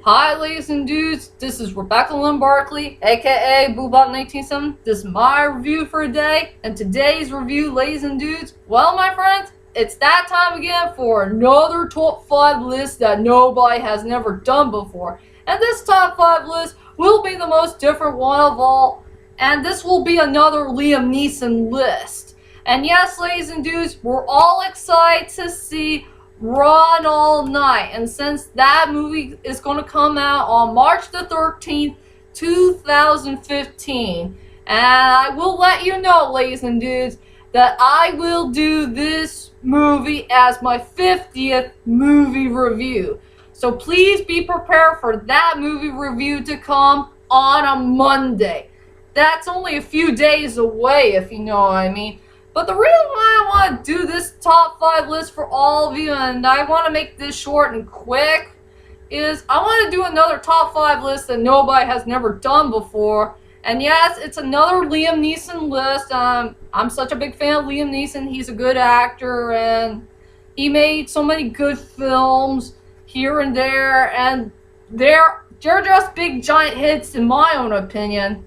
Hi ladies and dudes, this is Rebecca Lynn Barkley, aka Boobot197. This is my review for today, and today's review, ladies and dudes, well my friends, it's that time again for another top 5 list that nobody has never done before. And this top 5 list will be the most different one of all, and this will be another Liam Neeson list. And yes, ladies and dudes, we're all excited to see Run All Night, and since that movie is going to come out on March the 13th, 2015, and I will let you know, ladies and dudes, that I will do this movie as my 50th movie review. So please be prepared for that movie review to come on a Monday. That's only a few days away, if you know what I mean. But the reason why I want to do this top 5 list for all of you, and I want to make this short and quick, is I want to do another top 5 list that nobody has never done before. And yes, it's another Liam Neeson list. I'm such a big fan of Liam Neeson. He's a good actor, and he made so many good films here and there, and they're just big giant hits in my own opinion.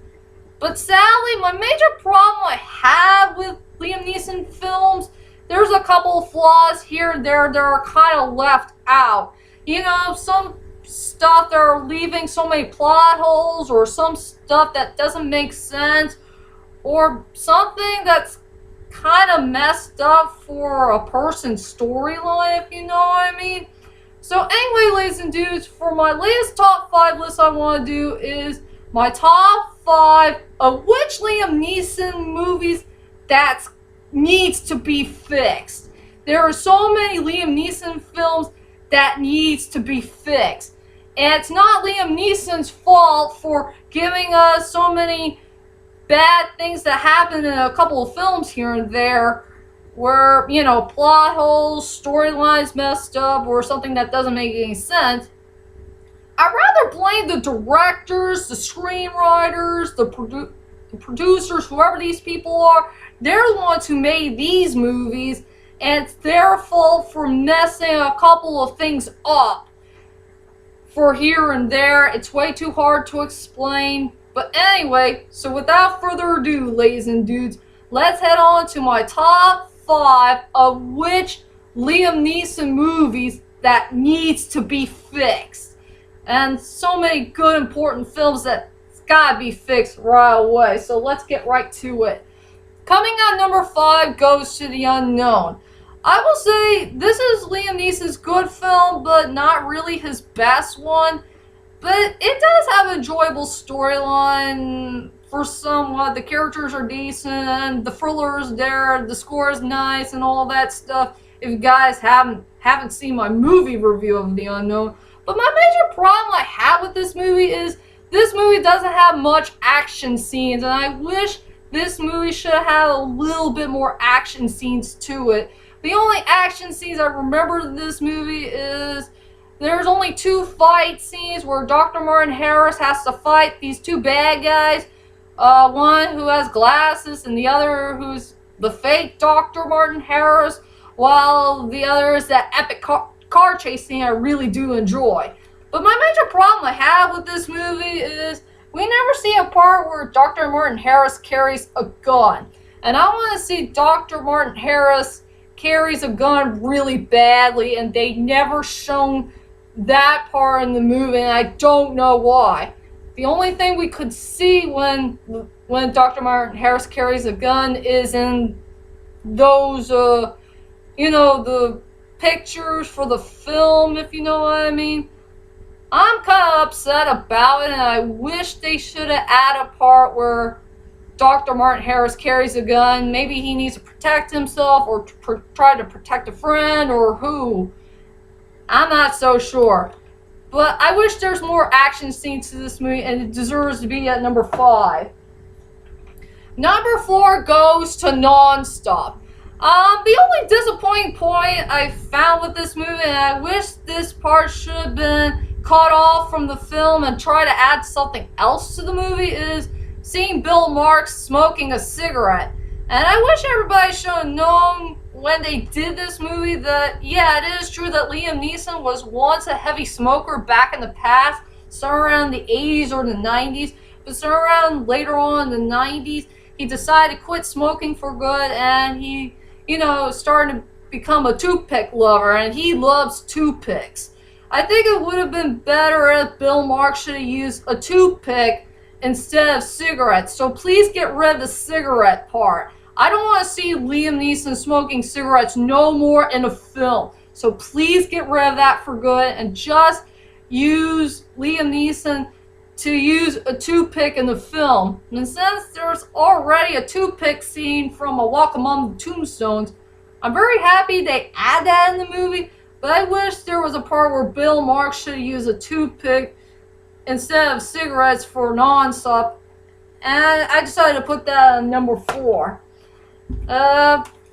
But sadly, my major problem I have with Liam Neeson films, there's a couple of flaws here and there that are kind of left out. You know, some stuff that are leaving so many plot holes, or some stuff that doesn't make sense, or something that's kind of messed up for a person's storyline, if you know what I mean. So anyway, ladies and dudes, for my latest top 5 list I want to do is my top 5 of which Liam Neeson movies that needs to be fixed. There are so many Liam Neeson films that needs to be fixed. And it's not Liam Neeson's fault for giving us so many bad things that happen in a couple of films here and there, where, you know, plot holes, storylines messed up, or something that doesn't make any sense. I'd rather blame the directors, the screenwriters, the producers, whoever these people are. They're the ones who made these movies, and it's their fault for messing a couple of things up for here and there. It's way too hard to explain. But anyway, so without further ado, ladies and dudes, let's head on to my top 5 of which Liam Neeson movies that needs to be fixed. And so many good important films that's gotta be fixed right away. So let's get right to it. Coming at number 5 goes to The Unknown. I will say this is Liam Neeson's good film, but not really his best one. But it does have an enjoyable storyline for somewhat. The characters are decent, the thriller is there, the score is nice, and all that stuff. If you guys haven't seen my movie review of The Unknown. But my major problem I have with this movie is this movie doesn't have much action scenes, and I wish this movie should have had a little bit more action scenes to it. The only action scenes I remember in this movie is there's only 2 fight scenes where Dr. Martin Harris has to fight these 2 bad guys. One who has glasses and the other who's the fake Dr. Martin Harris, while the other is that epic car chase scene I really do enjoy. But my major problem I have with this movie is we never see a part where Dr. Martin Harris carries a gun. And I want to see Dr. Martin Harris carries a gun really badly, and they never shown that part in the movie, and I don't know why. The only thing we could see when Dr. Martin Harris carries a gun is in those, you know, the pictures for the film, if you know what I mean. I'm kind of upset about it, and I wish they should have added a part where Dr. Martin Harris carries a gun. Maybe he needs to protect himself, or try to protect a friend, or who. I'm not so sure. But I wish there's more action scenes to this movie, and it deserves to be at number 5. Number 4 goes to Nonstop. The only disappointing point I found with this movie, and I wish this part should have been cut off from the film and try to add something else to the movie, is seeing Bill Marks smoking a cigarette. And I wish everybody should have known when they did this movie that, yeah, it is true that Liam Neeson was once a heavy smoker back in the past, somewhere around the 80s or the 90s, but somewhere around later on in the 90s, he decided to quit smoking for good, and he, started to become a toothpick lover, and he loves toothpicks. I think it would have been better if Bill Marks should have used a toothpick instead of cigarettes. So please get rid of the cigarette part. I don't want to see Liam Neeson smoking cigarettes no more in a film. So please get rid of that for good and just use Liam Neeson to use a toothpick in the film. And since there's already a toothpick scene from A Walk Among the Tombstones, I'm very happy they add that in the movie, but I wish there was a part where Bill Marks should use a toothpick instead of cigarettes for non-stop, and I decided to put that on number 4.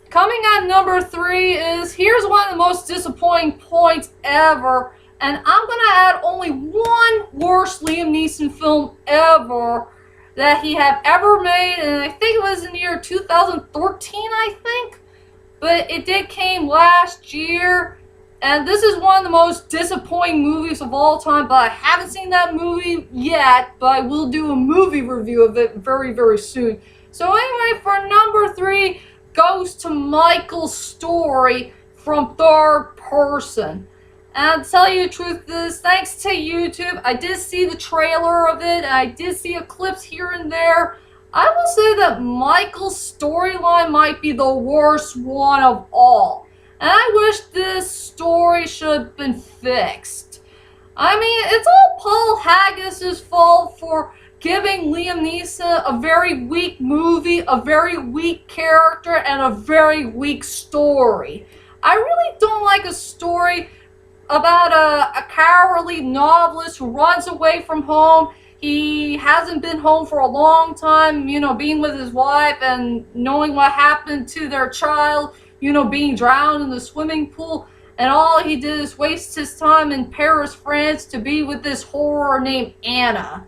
Coming at number 3 is, here's one of the most disappointing points ever, and I'm gonna add only one worst Liam Neeson film ever that he have ever made, and I think it was in the year 2013, I think, but it did came last year. And this is one of the most disappointing movies of all time, but I haven't seen that movie yet, but I will do a movie review of it very, very soon. So anyway, for number 3 goes to Michael's Story from Third Person. And to tell you the truth is, thanks to YouTube, I did see the trailer of it, and I did see a clips here and there. I will say that Michael's storyline might be the worst one of all. And I wish this story should have been fixed. I mean, it's all Paul Haggis's fault for giving Liam Neeson a very weak movie, a very weak character, and a very weak story. I really don't like a story about a cowardly novelist who runs away from home. He hasn't been home for a long time, being with his wife and knowing what happened to their child, being drowned in the swimming pool, and all he did is waste his time in Paris, France to be with this horror named Anna.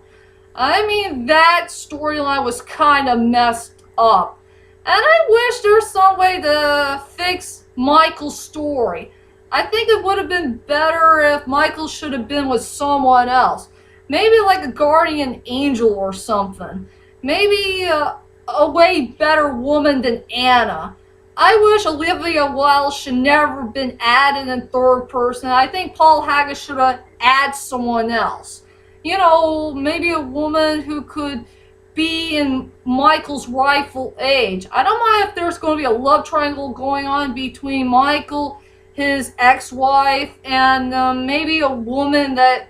I mean, that storyline was kind of messed up. And I wish there was some way to fix Michael's story. I think it would have been better if Michael should have been with someone else. Maybe like a guardian angel or something. Maybe a way better woman than Anna. I wish Olivia Wilde should never been added in third person. I think Paul Haggis should have added someone else. Maybe a woman who could be in Michael's rightful age. I don't mind if there's going to be a love triangle going on between Michael, his ex-wife, and maybe a woman that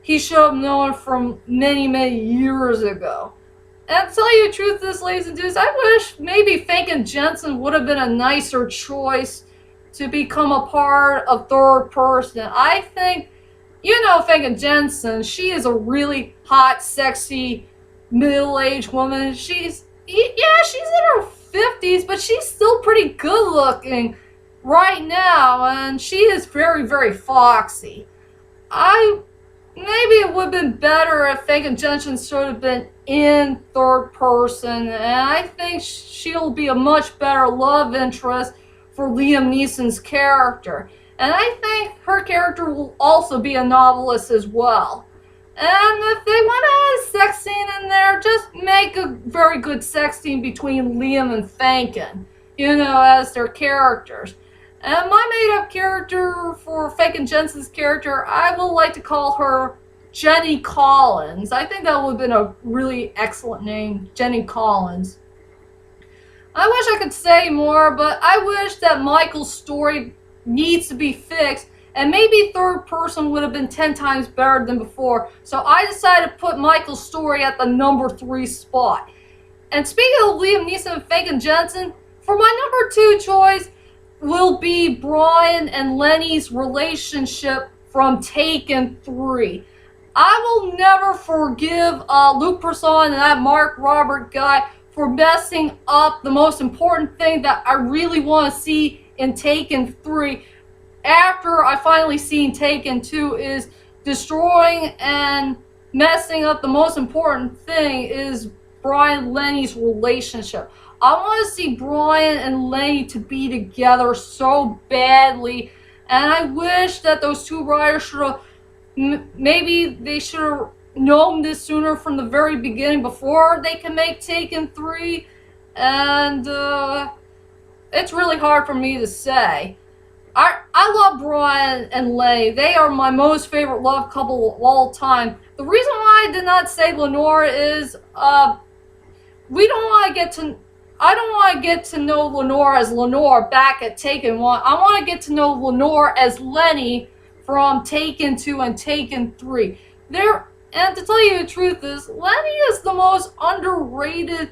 he should have known from many, many years ago. And to tell you the truth, ladies and dudes, I wish maybe Famke Janssen would have been a nicer choice to become a part of Third Person. I think, Famke Janssen, she is a really hot, sexy, middle-aged woman. She's in her 50s, but she's still pretty good looking right now, and she is very, very foxy. Maybe it would have been better if Famke Janssen should have been in Third Person, and I think she'll be a much better love interest for Liam Neeson's character. And I think her character will also be a novelist as well. And if they want to add a sex scene in there, just make a very good sex scene between Liam and Famke, as their characters. And my made-up character for Famke Janssen's character, I would like to call her Jenny Collins. I think that would have been a really excellent name, Jenny Collins. I wish I could say more, but I wish that Michael's story needs to be fixed, and maybe Third Person would have been 10 times better than before. So I decided to put Michael's story at the number 3 spot. And speaking of Liam Neeson and Famke Janssen, for my number 2 choice will be Brian and Lenny's relationship from Taken 3. I will never forgive Luc Besson and that Mark Robert guy for messing up the most important thing that I really want to see in Taken 3 after I finally seen Taken 2 is destroying and messing up the most important thing is Brian and Lenny's relationship. I want to see Brian and Lenny to be together so badly, and I wish that those two writers should have maybe they should have known this sooner from the very beginning before they can make Taken 3. And it's really hard for me to say. I love Brian and Lenny. They are my most favorite love couple of all time. The reason why I did not say Lenore is we don't want to get to. I don't want to get to know Lenore as Lenore back at Taken 1. I want to get to know Lenore as Lenny from Taken 2 and Taken 3. And to tell you the truth is, Lenny is the most underrated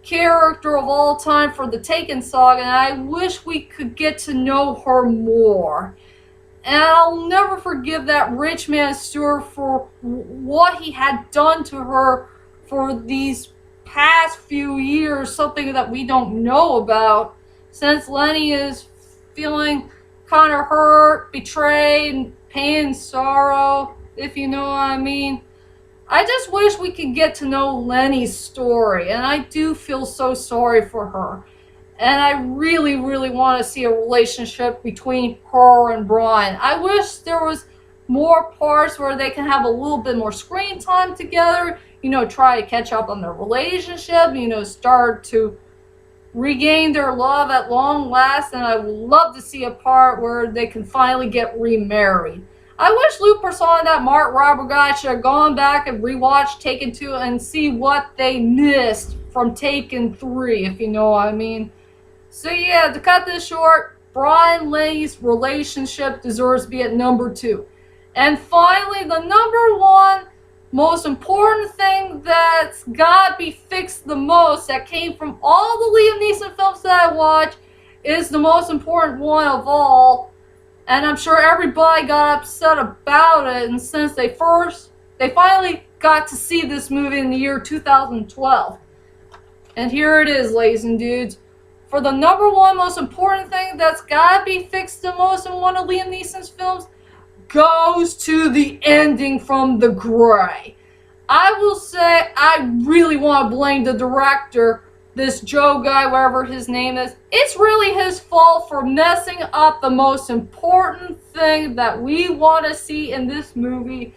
character of all time for the Taken saga, and I wish we could get to know her more. And I'll never forgive that rich man Stewart for what he had done to her for these past few years, something that we don't know about, since Lenny is feeling kind of hurt, betrayed, pain and sorrow, if you know what I mean. I just wish we could get to know Lenny's story, and I do feel so sorry for her. And I really, really want to see a relationship between her and Brian. I wish there was more parts where they can have a little bit more screen time together, try to catch up on their relationship, start to regain their love at long last, and I would love to see a part where they can finally get remarried. I wish Luke Besson and that Mark Robert guy should have gone back and rewatched Taken 2 and see what they missed from Taken 3, if you know what I mean. So yeah, to cut this short, Brian and Lenny's relationship deserves to be at number 2. And finally, the number 1 most important thing that's gotta be fixed the most, that came from all the Liam Neeson films that I watch, is the most important one of all. And I'm sure everybody got upset about it, and since they finally got to see this movie in the year 2012. And here it is, ladies and dudes. For the number 1 most important thing that's gotta be fixed the most in one of Liam Neeson's films, goes to the ending from The Grey. I will say I really want to blame the director, this Joe guy, whatever his name is. It's really his fault for messing up the most important thing that we want to see in this movie,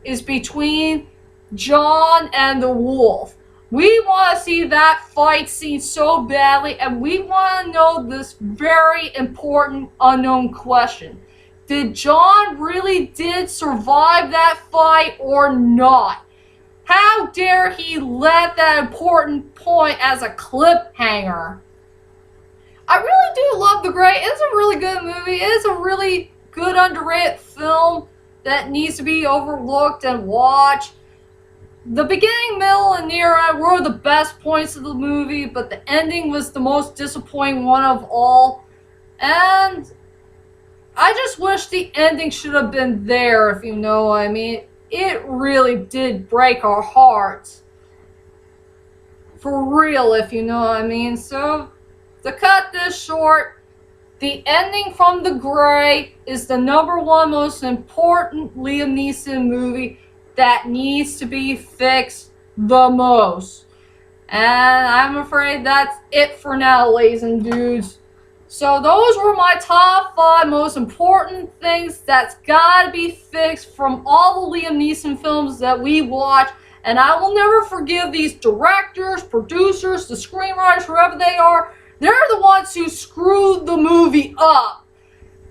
is between John and the wolf. We want to see that fight scene so badly, and we want to know this very important unknown question. Did John really survive that fight or not? How dare he let that important point as a cliffhanger? I really do love The Grey. It's a really good movie. It's a really good underrated film that needs to be overlooked and watched. The beginning, middle, and near end were the best points of the movie, but the ending was the most disappointing one of all. And I just wish the ending should have been there, if you know what I mean. It really did break our hearts. For real, if you know what I mean. So, to cut this short, the ending from The Grey is the number 1 most important Liam Neeson movie that needs to be fixed the most. And I'm afraid that's it for now, ladies and dudes. So those were my top 5 most important things that's gotta be fixed from all the Liam Neeson films that we watch. And I will never forgive these directors, producers, the screenwriters, whoever they are. They're the ones who screwed the movie up,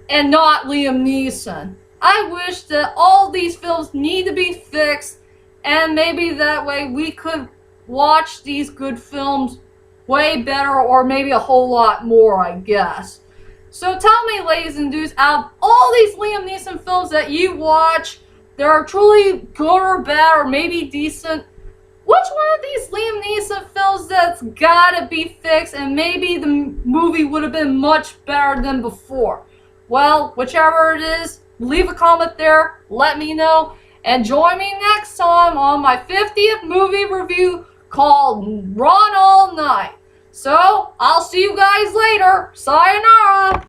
and not Liam Neeson. I wish that all these films need to be fixed, and maybe that way we could watch these good films way better, or maybe a whole lot more, I guess. So tell me, ladies and dudes, out of all these Liam Neeson films that you watch, that are truly good or bad, or maybe decent, which one of these Liam Neeson films that's gotta be fixed, and maybe the movie would have been much better than before? Well, whichever it is, leave a comment there, let me know, and join me next time on my 50th movie review called Run All Night. So, I'll see you guys later. Sayonara!